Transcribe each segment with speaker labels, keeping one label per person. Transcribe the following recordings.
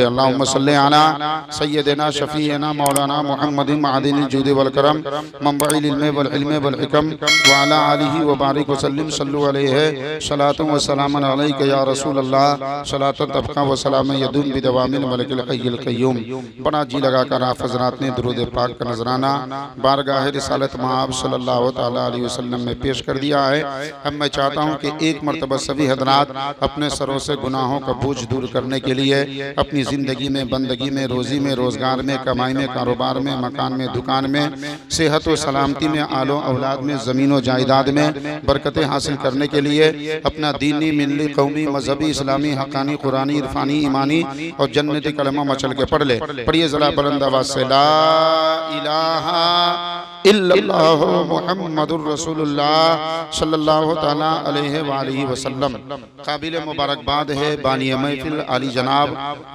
Speaker 1: अल्लाहुम्मा सल्ली अला सय्यदिना शफीना मौलाना मुहम्मदिन मअदिनिल जुद वल करम मंबइल इल्म वल इल्म वल हिकम व अला आलिहि व बारिक व सल्लिम सल्लु अलैहि सलातु व सलामन अलैका या रसूल अल्लाह सलातन तबका व सलाम यदुम बिदवामिल मलिकिल हय्युल क़य्यूम। बड़ा जी लगाकर आप हज़रात ने दुरूद पाक का नजराना बारगाह रिसालत माब सल्लल्लाहु तआला अलैहि वसल्लम में पेश कर दिया है। अब मैं चाहता हूँ कि एक मरतबा सभी हज़रात अपने सरों से गुनाहों का बोझ दूर करने के लिए अपनी ज़िंदगी में, बंदगी में, रोज़ी में, रोज़गार में, कमाई में, कारोबार में, मकान में, दुकान में, सेहत व सलामती में, आलो औलाद में, ज़मीन व जायदाद में बरकतें हासिल करने के लिए अपना दीनी, मिल्ली, कौमी, मजहबी, इस्लामी, हक़ानी, कुरानी, इरफानी, ईमानी और जन्नती कलमा मचल के पढ़ ले। पढ़िए ज़रा बुलंद आवाज़ से, ला इलाहा इल्लल्लाह मुहम्मदुर रसूलुल्लाह सल्लल्लाहु तआला अलैहि व आलिहि वसल्लम। काबिल मुबारकबाद है बानी महफिल आली जनाब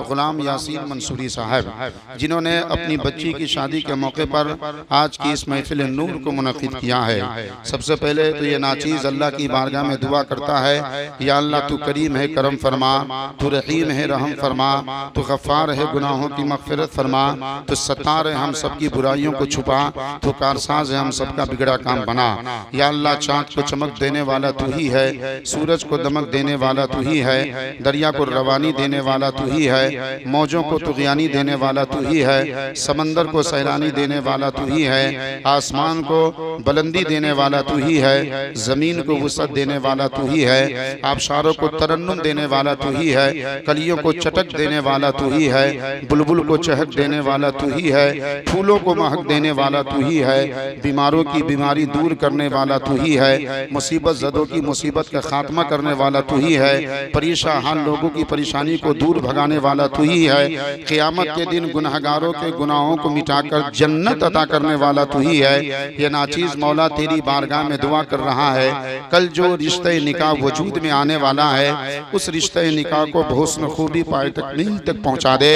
Speaker 1: गुलाम यासीन मंसूरी साहब, जिन्होंने अपनी बच्ची की शादी के मौके पर आज की इस महफिल नूर को मुनक़िद किया है। सबसे पहले तो ये नाचीज़ अल्लाह की बारगाह में दुआ करता है, या अल्लाह तू करीम है करम फरमा, तू रहीम है रहम फरमा, तू गफ़ार है गुनाहों की मग़फ़िरत फरमा, तू सत्तार है हम सब की बुराइयों को छुपा, तू कारसाज है हम सबका बिगड़ा काम बना। या अल्लाह चाँद को चमक देने वाला तू ही है, सूरज को दमक देने वाला तू ही है, दरिया को रवानी देने वाला तू ही है, मौजों को तुग़यानी देने वाला तू ही है, समंदर को सैलानी देने वाला तू ही है, आसमान को बुलंदी देने वाला तू ही है, ज़मीन को वुसअत देने वाला तू ही है, आबशारों को तरन्नुम देने वाला तू ही है, कलियों को चटक देने वाला तू ही है, बुलबुल को चहक देने वाला तू ही है, फूलों को महक देने वाला तू ही है, बीमारों की बीमारी दूर करने वाला तू ही है, मुसीबत ज़दों की मुसीबत का खात्मा करने वाला तू ही है, परेशान हाल लोगों की परेशानी को दूर भगाने वाला तू ही है, क़यामत के दिन गुनहगारों के गुनाहों को मिटाकर जन्नत अता करने वाला तू ही है। ये नाचीज़ मौला तेरी बारगाह में दुआ कर रहा है, कल जो रिश्ते निकाह वजूद में आने वाला है उस रिश्ते निकाह को बहुस्न खूबी पाए तकमील तक पहुँचा दे,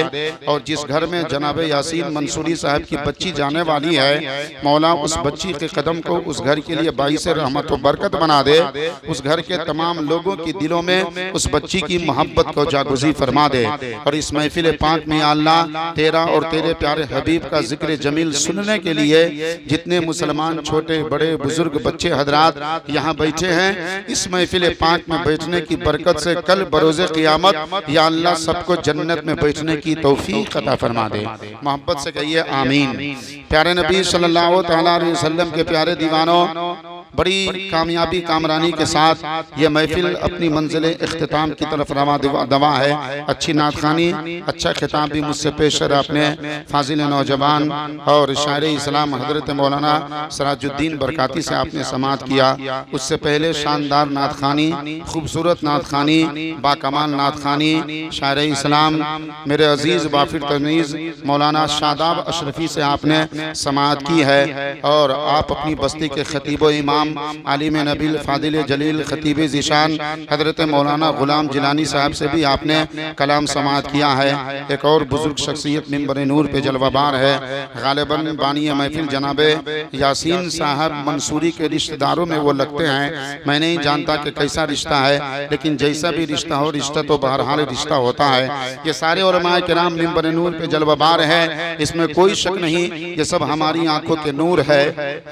Speaker 1: और जिस घर में जनाब यासीन मंसूरी साहब की बच्ची जाने वाली है मौला उस बच्ची के कदम को उस घर के लिए बाइस रहमत व बरकत बना दे, उस घर के तमाम लोगों की दिलों में उस बच्ची की मोहब्बत को जागुज़ी फरमा दे। और इस महफिल पाक में अल्लाह तेरा और तेरे प्यारे हबीब का जिक्र जमील सुनने के लिए जितने मुसलमान छोटे बड़े बुजुर्ग बच्चे हजरात यहाँ बैठे हैं, इस महफिल पाक में बैठने की बरकत से कल बरोज़े क़यामत या अल्लाह सबको जन्नत में बैठने की तौफीक अता फरमा दे। मोहब्बत से कहिए आमीन। प्यारे नबी सल्लल्लाहु तआला अलैहि वसल्लम के प्यारे दीवानों, बड़ी कामयाबी कामरानी के साथ ये महफिल अपनी मंजिल इख्तिताम की तरफ रवा दवा है। अच्छी नातखानी, अच्छा खिताब भी मुझसे पेश कर अपने फाजिल नौजवान और शायर इस्लाम हज़रत मौलाना सराजुद्दीन बरकाती से आपने समात किया। उससे पहले शानदार नातखानी, खूबसूरत नातखानी, बाकमाल नातखानी शायर इस्लाम मेरे अजीज़ बाफिर तमीज़ मौलाना शादाब अशरफी से आपने समात की है, और आप अपनी बस्ती के खतीब इमाम आलिम नबील फादिल जलील खतीब ज़ीशान हज़रत मौलाना ग़ुलाम जिलानी साहब से भी आपने कलाम समात किया है। एक और बुजुर्ग शख्सियत मिंबर नूर पे जलवाबार है, गालिबन बानी महफिल जनाब यासीन साहब मंसूरी के रिश्तेदारों में वो लगते हैं। मैं नहीं जानता कि कैसा रिश्ता है, लेकिन जैसा भी रिश्ता हो, रिश्ता तो बहरहाल रिश्ता होता है। ये सारे उलमाए किराम मिंबर नूर पे जलवाबार है, इसमें कोई शक नहीं। ये सब हमारी आंखों के नूर है,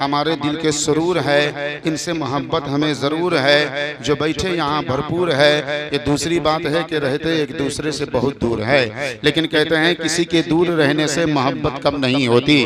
Speaker 1: हमारे दिल के सुरूर है, इनसे मोहब्बत हमें ज़रूर है। जो बैठे यहाँ भरपूर है। ये दूसरी बात है कि रहते एक दूसरे से बहुत दूर है, लेकिन कहते हैं किसी के दूर रहने से मोहब्बत कम नहीं होती।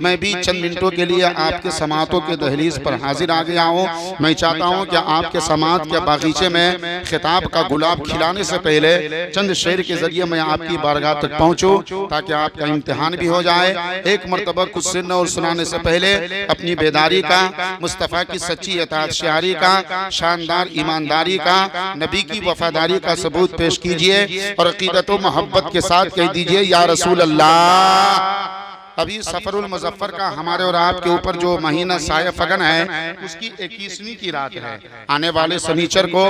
Speaker 1: मैं भी चंद मिनटों के लिए आपके समातों के दहलीज पर हाजिर आ गया हूँ। मैं चाहता हूँ कि आपके समात के बागीचे में खिताब का गुलाब खिलाने से पहले चंद शेर के जरिए मैं आपकी बारगाह तक पहुँचूँ, ताकि आपका इम्तिहान भी हो जाए। एक मरतबा कुछ सुनने और सुनाने से पहले अपनी बेदारी का, मुस्तफ़ा की सच्ची अताअत शारी का, शानदार ईमानदारी का, नबी की वफादारी का सबूत पेश कीजिए और अकीदत व मोहब्बत के साथ कह दीजिए या रसूल अल्लाह। अभी सफरुल मुज़फ्फर का हमारे और आपके ऊपर जो महीना साया फगन है उसकी 21वीं की रात है। आने वाले शनिचर को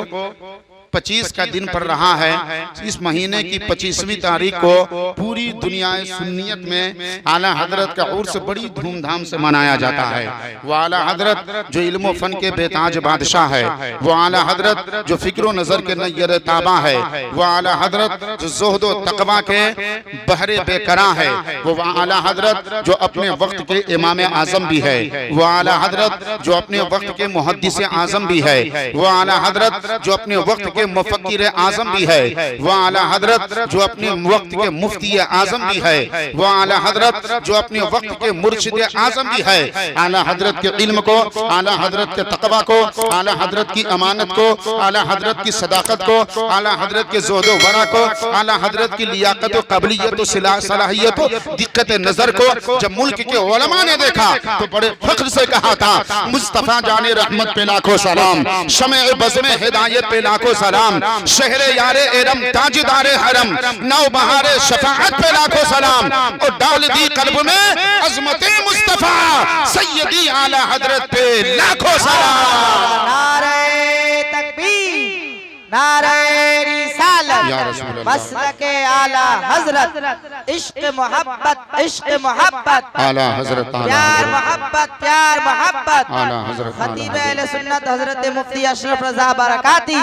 Speaker 1: 25 का दिन पड़ रहा है। इस महीने की 25वीं तारीख को पूरी दुनिया सुन्नियत में आला हजरत का उर्स बड़ी धूमधाम से मनाया जाता है। वो आला हजरत जो इल्म फन के बेताज बादशाह है, वो आला हजरत जो फिक्र नजर के नैयर ताबा है, वो आला हजरत जो ज़ुहद व तक़वा के बहरे बेकरा है, वो आला हजरत जो अपने वक्त के इमाम आजम भी है, वो आला हजरत जो अपने वक्त के मुहद्दिस आजम भी है, वो आला हजरत जो अपने वक्त के मुफक्किर आजम भी है, वो आला हजरत जो अपने वक्त के मुफ्ती आजम भी है, वो आला हजरत जो अपने वक्त के मुर्शिद आजम भी है। आला हजरत के इल्म को, आला हजरत के तक़वा को, आला हजरत की अमानत को, आला हजरत की सदाकत को, आला हजरत के ज़ुहद व वरा को, आला हजरत की लियाकत व काबिलियत व सलाहियत व दिक्कत नजर को जब मुल्क के उलमा ने देखा तो बड़े फख्र से कहा था, मुस्तफा जाने रहमत पे लाखों सलाम, शमे बज़्मे हिदायत पे लाखों सलाम, शहरे यारे एरम ताजदारे हरम, नौ बहारे शफाअत पे लाखों सलाम, और डाल दी कल्ब में अज़मते मुस्तफा सैयदी आला हजरत पे लाखों सलाम।
Speaker 2: नारे तकबीर, नारे रिसालत, मसलके आला हजरत, इश्क मोहब्बत,
Speaker 1: आला हजरत,
Speaker 2: प्यार मोहब्बत,
Speaker 1: आला हजरत,
Speaker 2: खतीब अहले सुन्नत हजरत मुफ्ती अशरफ रज़ा बरकाती।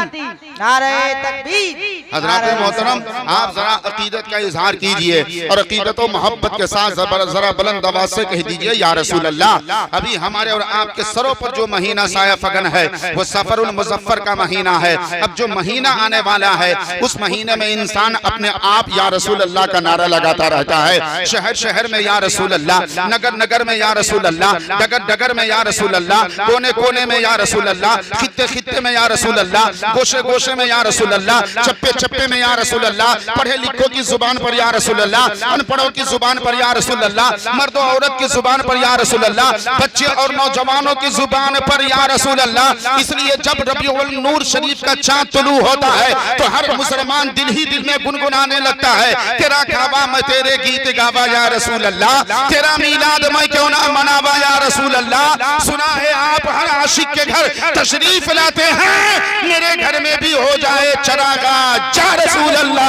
Speaker 2: नारे तकबीर।
Speaker 1: हज़रात मोहतरम, आप जरा अकीदत का इजहार कीजिए और अकीदत और मोहब्बत के साथ जरा बुलंद आवाज से कह दीजिए, या रसूल अल्लाह। अभी हमारे और आपके सरों पर जो महीना साया फगन है वो सफरुल मुज़फ्फर का महीना है। अब जो महीना आने वाला है उस महीने में इंसान अपने आप या रसूल अल्लाह का नारा लगाता रहता है। शहर शहर में या रसूल अल्लाह, नगर नगर में या रसूल अल्लाह, डगर डगर में या रसूल अल्लाह, कोने कोने में या रसूल अल्लाह, खित्ते खित्ते में या रसूल अल्लाह, गोशे गोशे में या रसूल अल्लाह, चप्पे चप्पे में या रसूल अल्लाह, पढ़े लिखों की जुबान पर या रसूल अल्लाह, अनपढ़ों की जुबान पर या रसूल अल्लाह, मर्दों औरत की जुबान पर या रसूल अल्लाह, बच्चे और नौजवानों की जुबान पर या रसूल अल्लाह। इसलिए जब रबीउल नूर शरीफ का चांद तुलू होता है तो हर मुसलमान दिल ही दिल में गुनगुनाने लगता है, तेरा खाबा मैं तेरे गीत गावा या रसूल अल्लाह, तेरा मीलाद मैं क्यों ना मनावा या रसूल अल्लाह। सुना है आप हर आशिक के घर तशरीफ लाते हैं, मेरे घर में भी हो जाए चरागा या रसूल अल्लाह।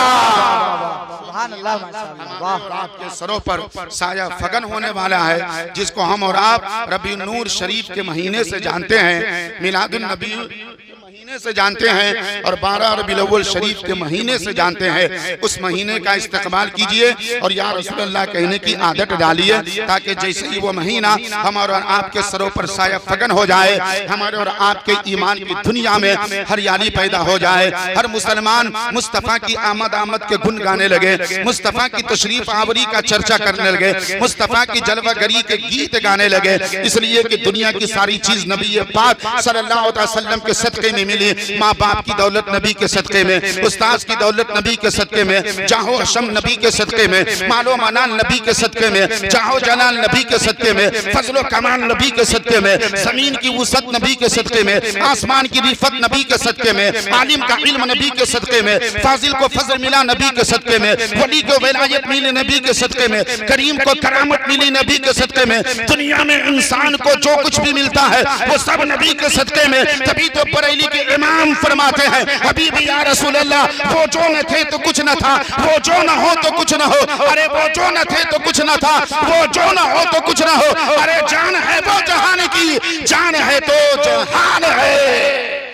Speaker 1: आपके सरों पर साया फगन होने वाला है, जिसको हम और आप रबी नूर शरीफ के महीने से जानते हैं, मिलादुन नबी महीने से जानते हैं, और 12 रबीउल अव्वल शरीफ के महीने से जानते हैं। उस महीने का इस्तेमाल कीजिए और या रसूल अल्लाह कहने की आदत डालिए, ताकि जैसे ही वो महीना हमारे और आपके सरों पर साया फगन हो जाए, हमारे और आपके ईमान की दुनिया में हरियाली पैदा हो जाए। हर मुसलमान मुस्तफ़ा की आमद के गुन गाने लगे, मुस्तफ़ा की तशरीफ आवरी का चर्चा करने लगे, मुस्तफ़ा की जलवागरी के गीत गाने लगे। इसलिए कि दुनिया की सारी चीज नबी पाक सल्लल्लाहु अलैहि वसल्लम के सदक़े में मिली। माँ बाप की दौलत नबी के सदक़े में, उस्ताद की दौलत नबी के सदक़े में, जाहो हशम नबी के सदक़े में, मालो मनान नबी के सदक़े में, जाहो जलाल नबी के सदक़े में, फजलो कमाल नबी के सदक़े में, जमीन की वसअत नबी के सदक़े में, आसमान की रिफत नबी के सदक़े में, आलिम का इल्म नबी के सदक़े में, फाजिल को फजल मिला नबी के सदक़े में, वली को विलायत मिली नबी के सदक़े में, करीम को करामत मिली नबी के सदक़े में। दुनिया में इंसान को जो कुछ भी मिलता है वो सब नबी के सदक़े में। तभी तो बरेली के इमाम फरमाते हैं, हबीबी या रसूल अल्लाह, वो जो न थे तो कुछ न था, वो जो न हो तो कुछ न हो, अरे वो जो न थे तो कुछ न था, वो जो न हो तो कुछ न हो, अरे जान है वो जहान की, जान है तो जहान है।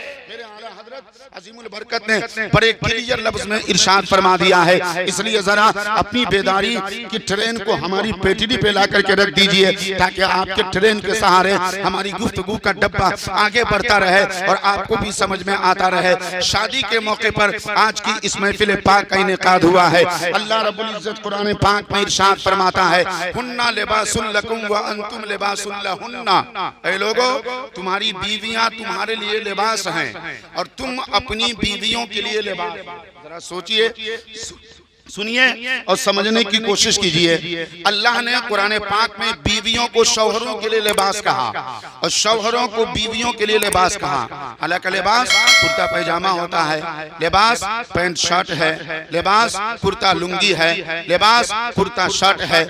Speaker 1: अजीमुल बरकत ने बड़े क्लियर लफ्ज में इरशाद फरमा दिया है। इसलिए जरा अपनी बेदारी की ट्रेन को हमारी पेटडी पे ला करके रख दीजिए, ताकि आपके ट्रेन के सहारे हमारी गुफ्तगू का डब्बा आगे बढ़ता रहे और आपको भी समझ में आता रहे। शादी के मौके पर आज की इस महफिल पाक का इनेकाद हुआ है। अल्लाह रब्बुल इज्जत कुरान पाक में इरशाद फरमाता है, हुन्ना लिबासुल लकुम व अंतुम लिबासुल लहुन्ना। ऐ लोगो, तुम्हारी बीवियां तुम्हारे लिए लिबास हैं और तुम अपनी बीवियों के लिए लिबास। जरा सोचिए, सुनिए और समझने की कोशिश कीजिए। अल्लाह ने कुरान पाक में बीवियों को शौहरों के लिए लिबास कहा और शौहरों को बीवियों के लिए लिबास कहा। हालांकि लिबास कुर्ता पैजामा होता है, लिबास पैंट शर्ट है, लिबास कुर्ता लुंगी है, लिबास कुर्ता शर्ट है।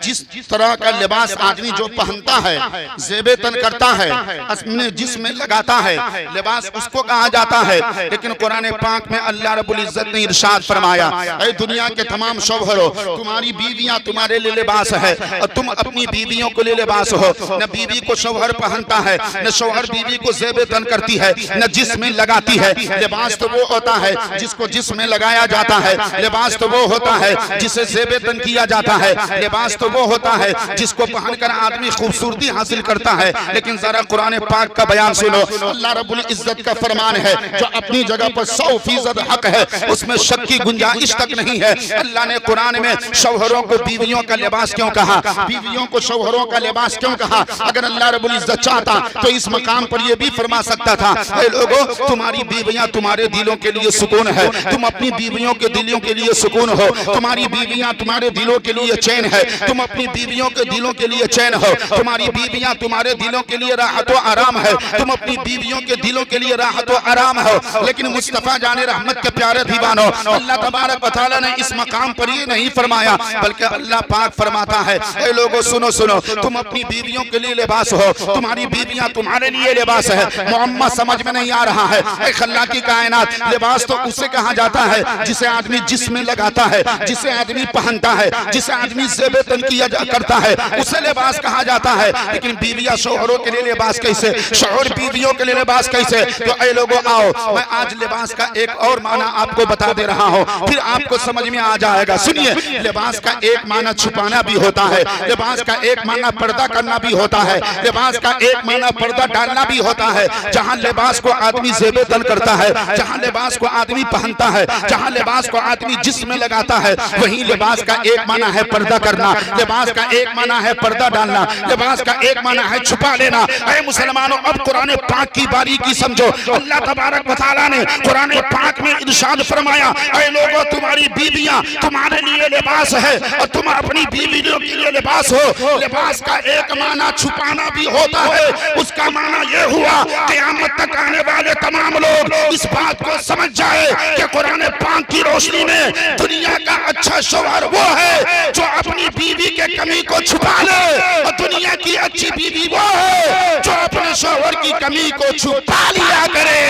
Speaker 1: जिस तरह का लिबास आदमी जो पहनता है, ज़ेबे तन करता है, अपने जिस्म में लगाता है, लिबास उसको कहा जाता है। लेकिन कुरान पाक में अल्लाह रब्बुल इज्जत ने इरशाद फरमाया, ऐ दुनिया के तमाम शौहरों, तुम्हारी बीवियां तुम्हारे लिए लिबास है और तुम अपनी बीवियों के लिए लिबास हो। न बीवी को शौहर पहनता है, न शौहर बीवी को ज़ेबे तन करती है, न जिस्म में लगाती है। लिबास तो वो होता है जिसको जिस्म में लगाया जाता है, लिबास तो वो होता है जिसे ज़ेबे तन किया जाता है, लिबास तो वो होता है जिसको पहनकर आदमी खूबसूरती हासिल करता है। लेकिन जरा कुरान पाक का बयान सुनो। अल्लाह रब्बुल इज्जत का फरमान है जो अपनी जगह पर 100% हक है, उसमें शक की गुंजाइश तक नहीं है। अल्लाह ने कुरान में शौहरों को बीवियों का लिबास क्यों कहा, बीवियों को शौहरों का लिबास क्यों कहा? अगर अल्लाह रब्बुल इज्जत चाहता तो इस मकाम पर यह भी फरमा सकता था, ऐ लोगों, तुम्हारी बीवियां तुम्हारे दिलों के लिए सुकून है, तुम अपनी बीवियों के दिलों के लिए सुकून हो, तुम्हारी बीवियां तुम्हारे दिलों के लिए चैन है, तुम अपनी बीवियों के दिलों के लिए चैन हो, तुम्हारी बीवियां तुम्हारे दिलों के लिए राहत व आराम है, तुम अपनी बीवियों के दिलों के लिए राहत व आराम हो। लेकिन मुस्तफा जाने रहमत के प्यारे दीवानों, अल्लाह तबारक व तआला ने इस मकाम पर ये नहीं फरमाया, बल्कि अल्लाह पाक फरमाता है, ऐ लोगों सुनो सुनो, तुम अपनी बीवियों के लिए लिबास हो, तुम्हारी बीवियां तुम्हारे लिए लिबास है। मुअम्मा समझ में नहीं आ रहा है। ऐ खल्ला की कायनात, लिबास तो उसे कहा जाता है जिसे आदमी जिस्म में लगाता है, जिसे आदमी पहनता है, जिसे आदमी ज़ेबे तन किया करता है, उसे लिबास कहा जाता है। लेकिन बीवियां शौहरों के लिए लिबास कैसे, शौहर बीवियों के लिए लिबास कैसे? तो ऐ लोगों आओ, मैं आज लिबास का एक और माना आपको बता दे रहा हूँ, फिर आपको समझ में आ जाएगा। सुनिए, लिबास का एक माना छुपाना भी होता है, लिबास का एक माना पर्दा करना भी होता है, लिबास का एक माना पर्दा डालना भी होता है। जहाँ लिबास को आदमी ज़ेबे तन करता है, जहाँ लिबास को आदमी पहनता है, जहाँ लिबास को आदमी जिस्म में लगाता है, वहीं लिबास का एक माना है पर्दा करना, लिबास का एक माना है पर्दा डालना, लिबास का एक माना है छुपा लेना। ऐ मुसलमानों, अब कुरान पाक की बारीकी समझो। अल्लाह तबारक व तआला ने कुरान पाक में इरशाद फरमाया, ऐ लोगों, तुम्हारी बीवियां तुम्हारे लिए लिबास है और तुम अपनी बीवियों के लिए लिबास हो। लिबास का एक माना छुपाना भी होता है। उसका माना ये हुआ क़यामत तक आने वाले तमाम लोग इस बात को समझ जाए कि कुरान पाक की रोशनी में दुनिया का अच्छा शौहर वो है जो अपनी बीवी के कमी को छुपा ले, और दुनिया की अच्छी बीवी वो है जो अपने शौहर की कमी को छुपा लिया करे।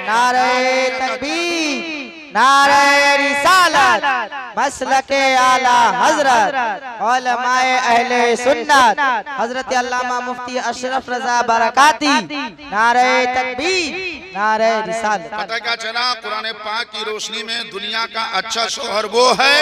Speaker 2: नारे तकबीर, नारे रिसालत, मसलके आला हजरत, उलमाए अहले सुन्नत, हजरत अल्लामा मुफ्ती अशरफ रजा बरकाती, नारे तकबीर, नारे रिसालत।
Speaker 1: पता क्या चला? कुरान पाक की रोशनी में दुनिया का अच्छा शौहर वो है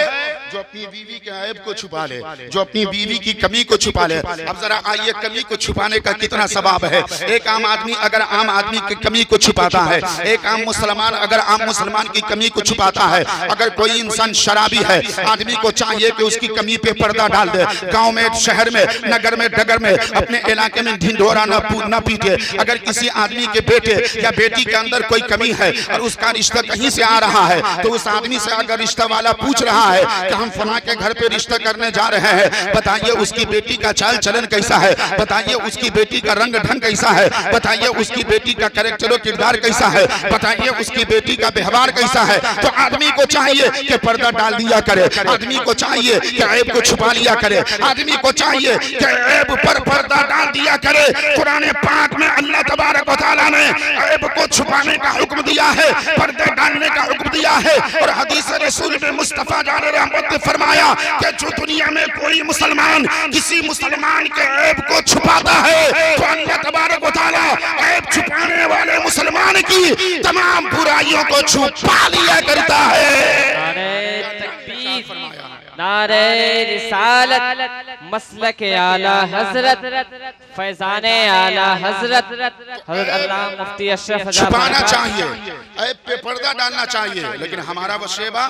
Speaker 1: जो अपनी बीवी के ऐब को छुपा ले, जो अपनी बीवी की कमी को छुपा ले। अब जरा आइए, कमी को छुपाने का कितना सवाब है। एक आम आदमी अगर आम आदमी की कमी को छुपाता है, एक आम मुसलमान अगर आम मुसलमान की कमी को छुपाता है, अगर कोई इंसान शराबी है, आदमी को चाहिए कि उसकी कमी पे पर्दा डाल दे। गांव में, शहर में, नगर में, डगर में, अपने इलाके में ढिंढोरा न पीटे। अगर किसी आदमी के बेटे या बेटी के अंदर कोई कमी है और उसका रिश्ता कहीं से आ रहा है, तो उस आदमी से अगर रिश्ता वाला पूछ रहा है कि हम फलां के घर पे रिश्ता करने जा रहे हैं, बताइए उसकी बेटी का चाल चलन कैसा है, बताइए उसकी बेटी का रंग ढंग कैसा है, बताइए उसकी बेटी का कैरेक्टर किरदार कैसा है, बताइए उसकी बेटी का व्यवहार कैसा है, तो आदमी को चाहिए कि पर्दा डाल दिया करे, आदमी को चाहिए कि ऐब को छुपा लिया करे, आदमी को चाहिए कि ऐब पर पर्दा डाल दिया करे। कुरान पाक में अल्लाह तबारक व तआला ने ऐब को छुपाने का हुक्म दिया है, पर्दे डालने का हुक्म दिया है। और हदीस रसूल में मुस्तफा जाने रहमत ने फरमाया कि जो दुनिया में कोई मुसलमान किसी मुसलमान के ऐब को छुपाता है, तो अल्लाह तबारक व तआला ऐब छुपाने वाले मुसलमान की तमाम बुराइयों को छुपा लिया करता है।
Speaker 3: नारे रिसालत मसलक आला हजरत फैजाने आला हजरत हजरत अल्लाह मुफ्ती अशरफ
Speaker 1: छुपाना चाहिए, ऐब पे पर्दा डालना चाहिए। लेकिन हमारा वशेबा,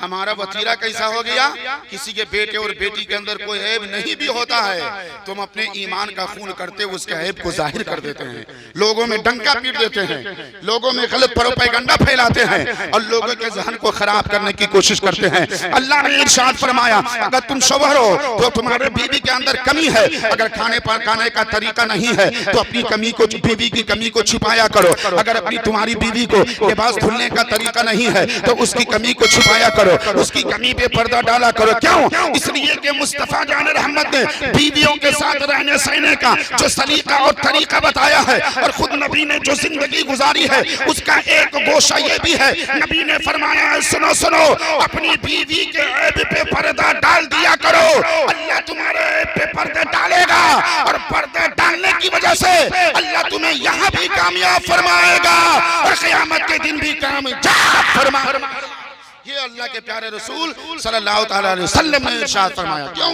Speaker 1: हमारा वतीरा कैसा हो गया, किसी के बेटे और बेटी के अंदर कोई ऐब नहीं भी होता है, तुम अपने ईमान का खून करते उसके ऐब को जाहिर कर देते हैं, लोगों में डंका पीट देते हैं, लोगों में गलत प्रोपेगेंडा फैलाते हैं और लोगों के जहन को खराब करने की कोशिश करते हैं। अल्लाह ने इरशाद फरमाया, अगर तुम शौहर हो तो तुम्हारे बीवी के अंदर कमी है, अगर खाने पकाने का तरीका नहीं है तो अपनी कमी को, बीवी की कमी को छिपाया करो। अगर अपनी तुम्हारी बीवी को लिबास धुलने का तरीका नहीं है तो उसकी कमी को छिपाया करो, उसकी कमी पे पर्दा डाला करो। क्यों? इसलिए कि मुस्तफा जान रहमत ने बीवियों के साथ रहने सहने का जो सलीका और तरीका बताया है और खुद नबी ने जो जिंदगी गुजारी है उसका एक गोशा ये भी है, नबी ने फरमाया है, सुनो सुनो, अपनी बीवी के ऐब पे पर्दा डाल दिया करो, अल्लाह तुम्हारे ऐब पे पर्दे डालेगा और पर्दे डालने की वजह से अल्लाह तुम्हें यहाँ भी कामयाब फरमाएगा और क़यामत के दिन भी कामयाब फरमाएगा। ये अल्लाह के प्यारे रसूल सल्लल्लाहु अलैहि वसल्लम ने इरशाद फरमाया। क्यों?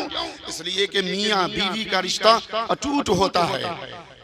Speaker 1: इसलिए कि मियाँ बीवी का रिश्ता अटूट होता है,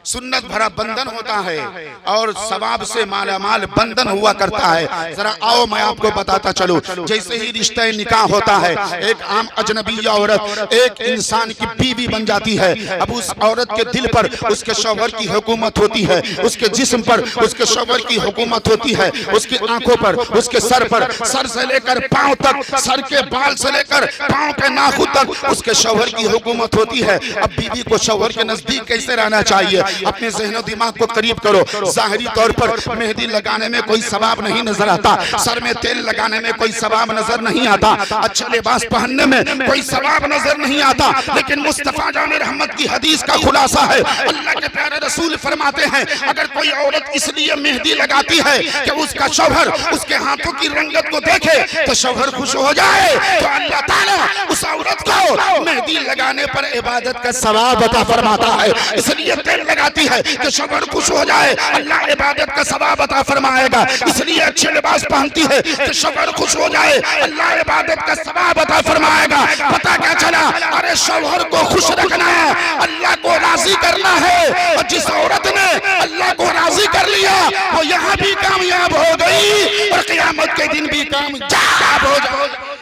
Speaker 1: सुन्नत भरा बंधन होता है और सवाब से मालामाल बंधन हुआ करता है। जरा आओ मैं आपको बताता चलूं, जैसे ही रिश्ते निकाह होता है, एक आम अजनबी औरत एक इंसान की बीवी बन जाती है। अब उस औरत के दिल पर उसके शौहर की हुकूमत होती है, उसके जिस्म पर उसके शौहर की हुकूमत होती है, उसकी आंखों पर, उसके सर पर, सर से लेकर पांव तक, सर के बाल से लेकर पांव के नाखून तक उसके शौहर की हुकूमत होती है। अब बीवी को शौहर के नजदीक कैसे रहना चाहिए? अपने ज़हन दिमाग को करीब करो। ज़ाहिरी तौर पर मेहंदी लगाने में कोई सवाब नहीं नजर आता, सर में तेल लगाने में कोई सवाब नजर नहीं आता, अच्छा लिबास पहनने में कोई सवाब नजर नहीं आता, लेकिन मुस्तफा जान रहमत की हदीस का खुलासा है, अल्लाह के प्यारे रसूल फरमाते हैं, अगर कोई औरत इसलिए मेहंदी लगाती है कि उसका शौहर उसके हाथों की रंगत को देखे तो शौहर खुश हो जाए, तो अल्लाह ताला उस औरत को मेहंदी लगाने पर इबादत का सवाब अता फरमाता है। इसलिए तेल लगाती है कि शौहर खुश हो जाए, अल्लाह इबादत का सवाब अता फरमाएगा। इसलिए अच्छे लिबास पहनती है कि शौहर खुश हो जाए, अल्लाह इबादत का सवाब अता फरमाएगा। पता क्या चला? अरे शौहर को खुश रखना है, अल्लाह को राजी करना है, और जिस औरत ने अल्लाह को राजी कर लिया वो यहाँ भी कामयाब हो गई और क़यामत के दिन भी कामयाब हो जाएगी।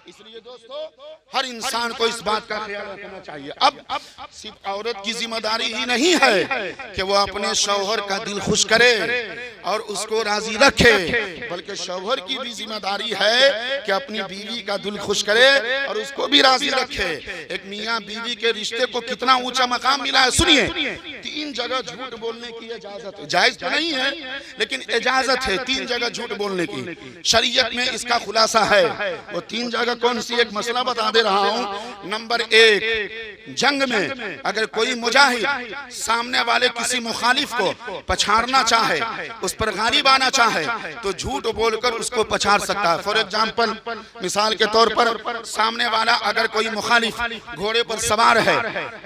Speaker 1: इसलिए दोस्तों हर इंसान को इस बात का ख्याल रखना चाहिए। अब सिर्फ औरत की जिम्मेदारी ही नहीं है कि वो अपने शौहर का दिल खुश करे और उसको राजी रखे, बल्कि शौहर की भी जिम्मेदारी है कि अपनी बीवी का दिल खुश करे और उसको भी राजी रखे। एक मियाँ बीवी के रिश्ते को कितना ऊंचा मकाम मिला है, सुनिए। 3 जगह झूठ बोलने की इजाजत है, जायज तो नहीं है लेकिन इजाजत है 3 जगह झूठ बोलने की। शरीयत में इसका खुलासा है। वो 3 जगह कौन सी? एक मसला बता दे रहा हूं। नंबर 1, जंग में अगर कोई मुजाहिद सामने वाले किसी मुखालिफ को पछाड़ना चाहे, उस पर गालिब आना चाहे, तो झूठ बोलकर उसको पछाड़ सकता है। फॉर एग्जाम्पल, मिसाल के तौर पर सामने वाला अगर कोई मुखालिफ घोड़े पर सवार है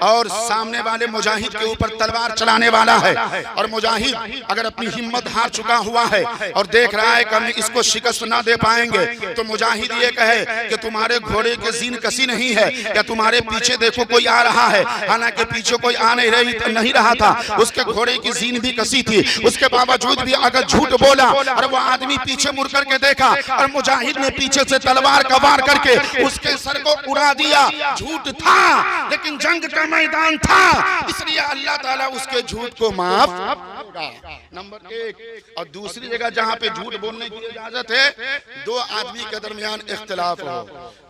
Speaker 1: और सामने वाले मुजाहिद के ऊपर तलवार चलाने वाला है और मुजाहिद अगर अपनी हिम्मत हार चुका हुआ है और देख रहा है कि हम इसको शिकस्त ना दे पाएंगे, तो मुजाहिद ये कहे कि तुम्हारे घोड़े के जीन कसी नहीं है, या तुम्हारे पीछे देखो कोई आ रहा है, हालांकि पीछे कोई आ नहीं रहा था, उसके घोड़े की जीन भी कसी थी, उसके बावजूद भी अगर झूठ बोला और वो आदमी पीछे मुड़ करके देखा और मुजाहिद ने पीछे से तलवार का वार करके उसके सर को उड़ा दिया, झूठ था लेकिन जंग का मैदान था, इसलिए अल्लाह ताला उसके झूठ को माफ करेगा। नंबर 1। और दूसरी जगह जहाँ पे झूठ बोलने की इजाजत है, 2 आदमी के दरमियान इख्तिलाफ हो,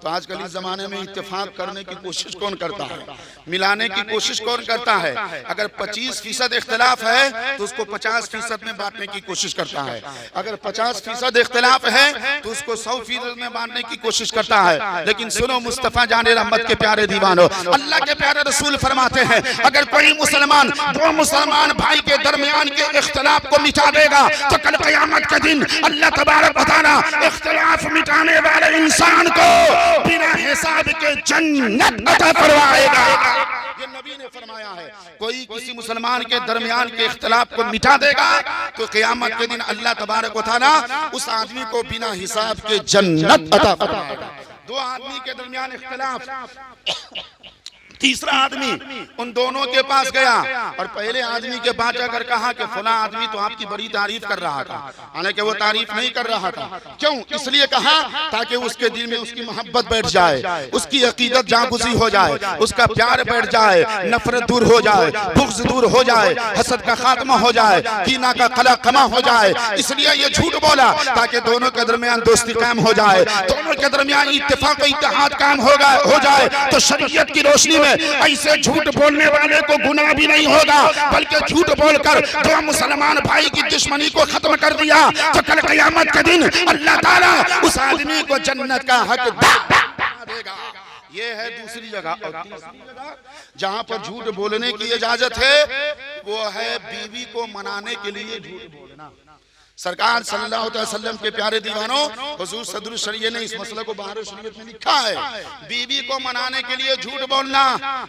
Speaker 1: तो आजकल इस जमाने में इत्तेफाक करने की कोशिश कौन करता है? मिलाने की कोशिश कौन करता है? अगर 25% इख्तिलाफ है तो उसको 50% में बांटने की कोशिश करता है, अगर 50% इख्तिलाफ है तो उसको 100% में बांटने की कोशिश करता है। लेकिन सुनो मुस्तफा जाने रहमत के प्यारे दीवानो, अल्लाह के प्यारे रसूल फरमाते हैं, अगर कोई मुसलमान 2 मुसलमान भाई के दरमियान के इख्तिलाफ को मिटा देगा तो कल क़यामत के दिन अल्लाह तबारक व तआला इख्तिलाफ मिटाने वाले इंसान को बिना हिसाब के जन्नत अता फरमाएगा। ये नबी ने फरमाया है, कोई किसी मुसलमान के दरमियान के इख्तिलाफ को मिटा देगा तो क़यामत के दिन अल्लाह तबारक व तआला उस आदमी को बिना हिसाब के जन्नत अता फरमाएगा। दो आदमी के दरमियान इख्तिलाफ, तीसरा आदमी उन दोनों के पास गया और पहले आदमी के पास जाकर कहा कि फला आदमी तो आपकी बड़ी तारीफ कर रहा था, हालांकि वो तारीफ नहीं कर रहा था। क्यों? इसलिए कहा ताकि उसके दिल में उसकी मोहब्बत बैठ जाए, उसकी अकीदत जागुज़ी हो जाए, उसका प्यार बैठ जाए, नफरत दूर हो जाए, बुग़्ज़ दूर हो जाए, हसद का खात्मा हो जाए, कीना का कला कमा हो जाए। इसलिए ये झूठ बोला ताकि दोनों के दरमियान दोस्ती कायम हो जाए, दोनों के दरमियान इत्तेफाक इत्तेहाद कायम हो जाए। तो शरीयत की रोशनी ऐसे झूठ बोलने वाले को गुनाह भी नहीं होगा, बल्कि झूठ बोलकर दो मुसलमान भाई की दुश्मनी को खत्म कर दिया तो कल क़यामत के दिन अल्लाह ताला उस आदमी को जन्नत का हक देगा। ये है दूसरी जगह। और तीसरी जगह जहां पर झूठ बोलने की इजाजत है वो है बीवी को मनाने के लिए झूठ बोलना। सरकार सल्लल्लाहु अलैहि वसल्लम के प्यारे दीवानों, हुजूर सदरुल शरीयत ने इस मसले को बाहर शरीयत में लिखा है, बीवी को मनाने के लिए झूठ बोलना।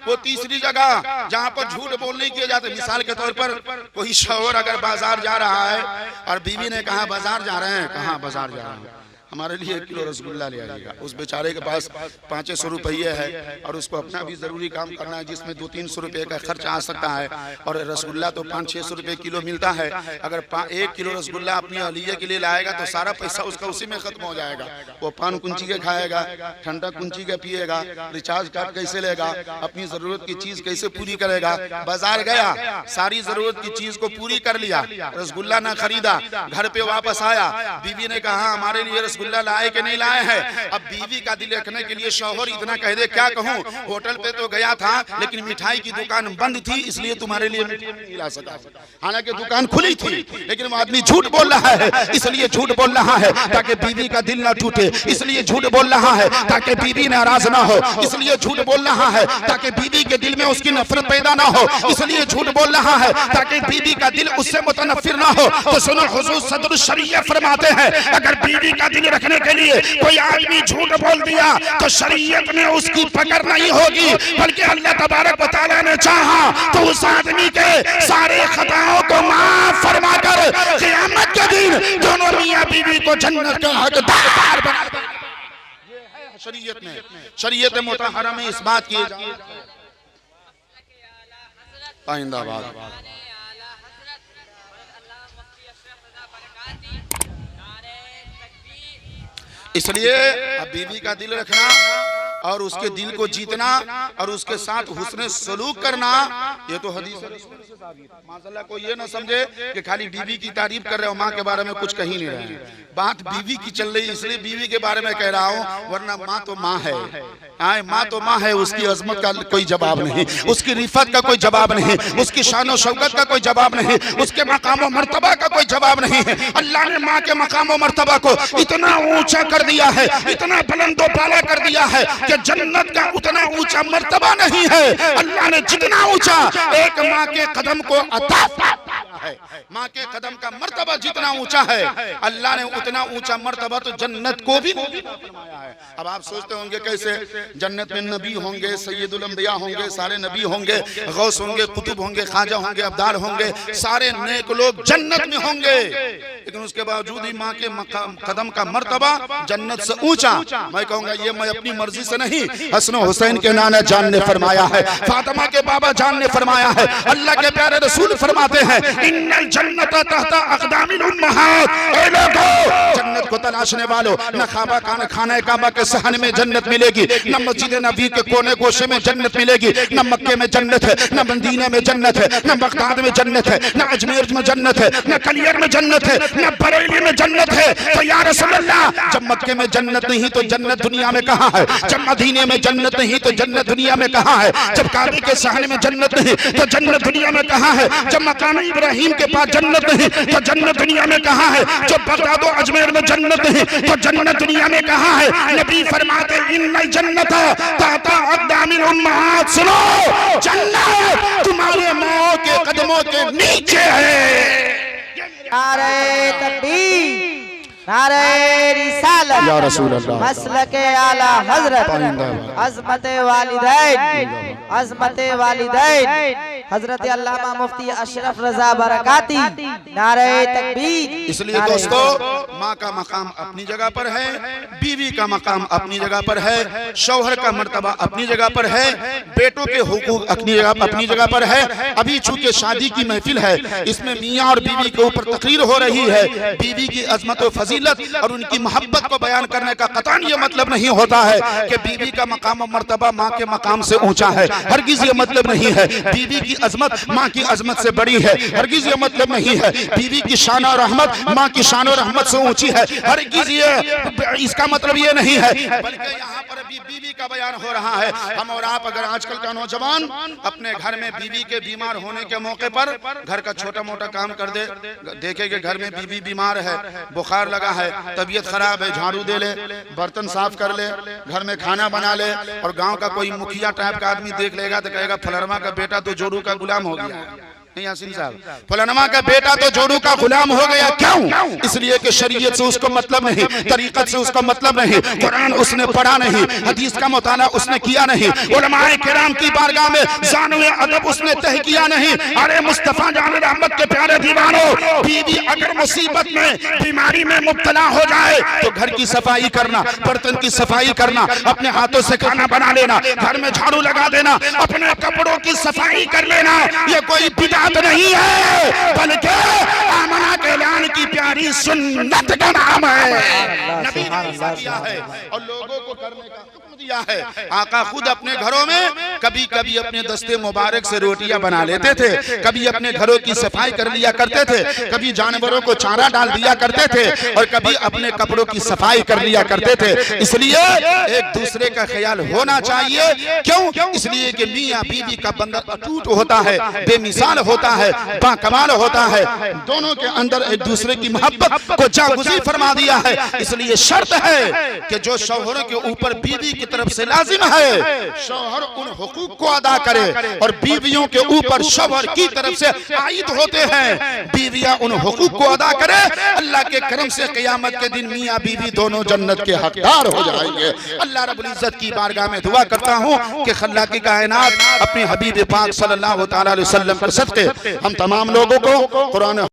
Speaker 1: वो तीसरी जगह जहां पर झूठ बोलने की इजाजत। मिसाल के तौर पर कोई शौहर अगर बाजार जा रहा है और बीवी ने कहा बाजार जा रहे हैं, कहाँ बाजार जा रहे हैं, हमारे लिए 1 किलो रसगुल्ला ले आइएगा। उस बेचारे के पास 500 रुपये है और उसको अपना भी जरूरी काम करना है जिसमें 200-300 रुपये का खर्च आ सकता है, और रसगुल्ला तो 500-600 रुपये किलो मिलता है। अगर 1 किलो रसगुल्ला अपनी अहलिया के लिए लाएगा तो सारा पैसा उसका उसी में खत्म हो जाएगा। वो पान कुंची के खाएगा, ठंडा कुंची का पिएगा, रिचार्ज कार्ड कैसे लेगा, अपनी जरूरत की चीज कैसे पूरी करेगा। बाजार गया, सारी जरूरत की चीज को पूरी कर लिया, रसगुल्ला ना खरीदा, घर पे वापस आया, बीवी ने कहा हमारे लिए रसगुल्ला लाए कि नहीं लाए हैं। अब बीवी का दिल रखने के लिए शौहर इतना कह दे, क्या कहूँ, होटल पे तो गया था लेकिन मिठाई की दुकान बंद थी इसलिए तुम्हारे लिए नहीं ला सका। हालांकि दुकान खुली थी, लेकिन वो आदमी झूठ बोल रहा है, इसलिए झूठ बोल रहा है ताकि बीवी का दिल ना टूटे, इसलिए झूठ बोल रहा है ताकि बीवी नाराज ना हो, इसलिए झूठ बोल रहा है ताकि बीवी के दिल में उसकी नफरत पैदा ना हो, इसलिए झूठ बोल रहा है ताकि बीवी का दिल उससे मुतनफिर ना हो। तो सुनो, हुजूर सदरुल शरीयत फरमाते हैं अगर बीवी का दिल रखने के लिए कोई आदमी झूठ बोल दिया तो शरीयत में उसकी पकड़ नहीं होगी, बल्कि अल्लाह तबारक व तआला ने चाहा तो उस आदमी के सारे खताओं को माफ फरमाकर क़यामत के दिन दोनों मियां बीवी को जन्नत का हकदार बना देगा। ये है शरीयत में, शरीयत मुतहरा में इस बात की आइंदाबाद। इसलिए अब बीवी का दिल रखना और उसके दिल को जीतना और उसके साथ हुस्न सलूक करना, ये तो हदीस से साबित है। माशाअल्लाह कोई ये ना समझे कि खाली बीवी की तारीफ कर रहे हो, माँ के बारे में कुछ कही नहीं रहे। बात बीवी की चल रही, इसलिए बीवी के बारे में कह रहा हूँ, वरना माँ तो माँ है, माँ तो माँ है, उसकी अजमत का कोई जवाब नहीं, उसकी रिफत का कोई जवाब नहीं, उसकी शान और शौकत का कोई जवाब नहीं, उसके मकाम और मर्तबा का कोई जवाब नहीं है। अल्लाह ने माँ के मकाम और मर्तबा को इतना ऊंचा कर दिया है, इतना बुलंदो बाला कर दिया है कि जन्नत का उतना ऊंचा मर्तबा नहीं है। अल्लाह ने जितना ऊंचा एक माँ के कदम को अता है, माँ के कदम का मर्तबा जितना ऊंचा है, अल्लाह ने उतना ऊंचा मर्तबा तो जन्नत को भी फरमाया है। अब आप सोचते होंगे कैसे जन्नत में नबी होंगे, सैयदुल अंबिया होंगे, सारे नबी होंगे, गौस होंगे, कुतुब होंगे, खाजा होंगे, अब्दाल होंगे, सारे नेक लोग जन्नत में होंगे, लेकिन उसके बावजूद ही माँ के कदम का मर्तबा जन्नत से ऊंचा। मैं कहूंगा ये मैं अपनी मर्जी से नहीं, हसन हुसैन के नाना जान ने फरमाया है, फातिमा के बाबा जान ने फरमाया है, अल्लाह के प्यारे रसूल फरमाते हैं इन्नल जन्नत तहता अक़दामिल उम्महात। ए लोगों, जन्नत को तलाशने वालों, न खाबा खाना काबा के सहन में जन्नत मिलेगी, न मस्जिद नबी के कोने गोशे में जन्नत मिलेगी, न मक्के में जन्नत है, न मदीने में जन्नत है, न बगदाद में जन्नत है, न अजमेर में जन्नत है, न कलियर में जन्नत है, न बरेली में जन्नत है। तो या रसूल अल्लाह, जब मक्के में जन्नत नहीं तो जन्नत दुनिया में कहाँ है? जब मदीने में जन्नत नहीं तो जन्नत दुनिया में कहाँ है? जब काबे के सहन में जन्नत नहीं तो जन्नत दुनिया में कहाँ है? जब मकाम इब्राहिम के पास जन्नत नहीं तो जन्नत दुनिया में कहाँ है? जब बगदाद और अजमेर में जन्नत नहीं तो जन्नत दुनिया में कहाँ है? नबी फरमाते इन्नल जन्नत तहता अक़दामिल उम्महात। सुनो, जन्नत तुम्हारे माँ के कदमों के नीचे है।
Speaker 2: नारे तकबीर, नारे रिसालत
Speaker 1: या रसूल अल्लाह।
Speaker 2: मसलके आला हजरत अजमत वालिदैन अजमत वालिदैन हजरत अल्लामा मुफ्ती अशरफ रजा बरकाती नारे तकबीर।
Speaker 1: इसलिए दोस्तों माँ का मकाम अपनी जगह पर है, बीवी का मकाम अपनी जगह पर है, शौहर का मर्तबा अपनी जगह पर है, बेटों के हुकूक अपनी जगह पर है। अभी चूंकि शादी की महफिल है, इसमें मियाँ और बीवी के ऊपर तकरीर हो रही है। बीवी की अजमत और फजीलत और उनकी मोहब्बत को बयान करने का कतई ये मतलब नहीं होता है कि बीवी का मकाम और मर्तबा माँ के मकाम से ऊंचा है। हरगिज ये मतलब नहीं है। बीवी की अजमत माँ की अजमत से बड़ी है। हरगिज ये मतलब नहीं है। बीवी की शान और रहमत माँ की शान और रहमत से ऊंची है। हरगिज ये इसका मतलब ये नहीं है, बल्कि यहाँ पर भी बीवी का बयान हो रहा है। हम और आप अगर आजकल का नौजवान अपने घर में बीवी के बीमार होने के मौके पर घर का छोटा मोटा काम कर दे, देखे कि घर में बीवी बीमार है, बुखार लगा है, तबीयत खराब है, झाड़ू दे ले, बर्तन साफ कर ले, घर में खाना बना ले, और गांव का कोई मुखिया टाइप का आदमी देख लेगा तो कहेगा फलरमा का बेटा तो जोरू का गुलाम हो गया। यासीन साहब, फलानमा का बेटा तो जोड़ू का गुलाम हो गया। क्यों? इसलिए कि शरीयत से उसको मतलब नहीं, तरीकत से उसका मतलब नहीं, कुरान उसने पढ़ा नहीं, हदीस का मुताला उसने किया नहीं, उलमाए किराम की बारगाह में ज़ानुए अदब उसने तह किया नहीं। अरे मुस्तफा जान रहमत के प्यारे दीवानों, बीवी अगर मुसीबत में बीमारी में मुब्तला हो जाए तो घर की सफाई करना, बर्तन की सफाई करना, अपने हाथों से खाना बना लेना, घर में झाड़ू लगा देना, अपने कपड़ों की सफाई कर लेना, ये कोई बिदअत नहीं है, बल्कि आमना के ऐलान की प्यारी सुन्नत का नाम है। नबी ने ऐसा किया है और लोगों को करने का हुक्म दिया है। आका खुद अपने घरों में कभी कभी अपने दस्ते मुबारक से रोटियां बना लेते थे, कभी अपने घरों की सफाई कर लिया करते थे, कभी जानवरों को चारा डाल दिया करते थे, और कभी अपने कपड़ों की सफाई कर लिया करते थे। इसलिए एक दूसरे का ख्याल होना चाहिए। क्यों? इसलिए कि मियाँ बीवी का बंधन अटूट होता है, बेमिसाल होता है, बाकमाल होता है। दोनों के अंदर एक दूसरे की मोहब्बत को जागुज़ी फरमा दिया है। इसलिए शर्त है कि जो शौहरों के ऊपर बीवी की तरफ से लाजिम है, शौहर उन हुकूक को अदा करे, और बीवियों के ऊपर शौहर की तरफ से आयद होते हैं, बीवियां उन हुकूक को अदा करे। अल्लाह के करम से क़यामत के दिन मियाँ बीवी दोनों जन्नत के हकदार हो जाएंगे। अल्लाह रब्बुल इज्जत की बारगाह में दुआ करता हूँ कि खल्लाक़ी कायनात अपने हबीब पाक सल्लल्लाहु तआला अलैहि वसल्लम के सदक़े हम तमाम लोगों को कुरान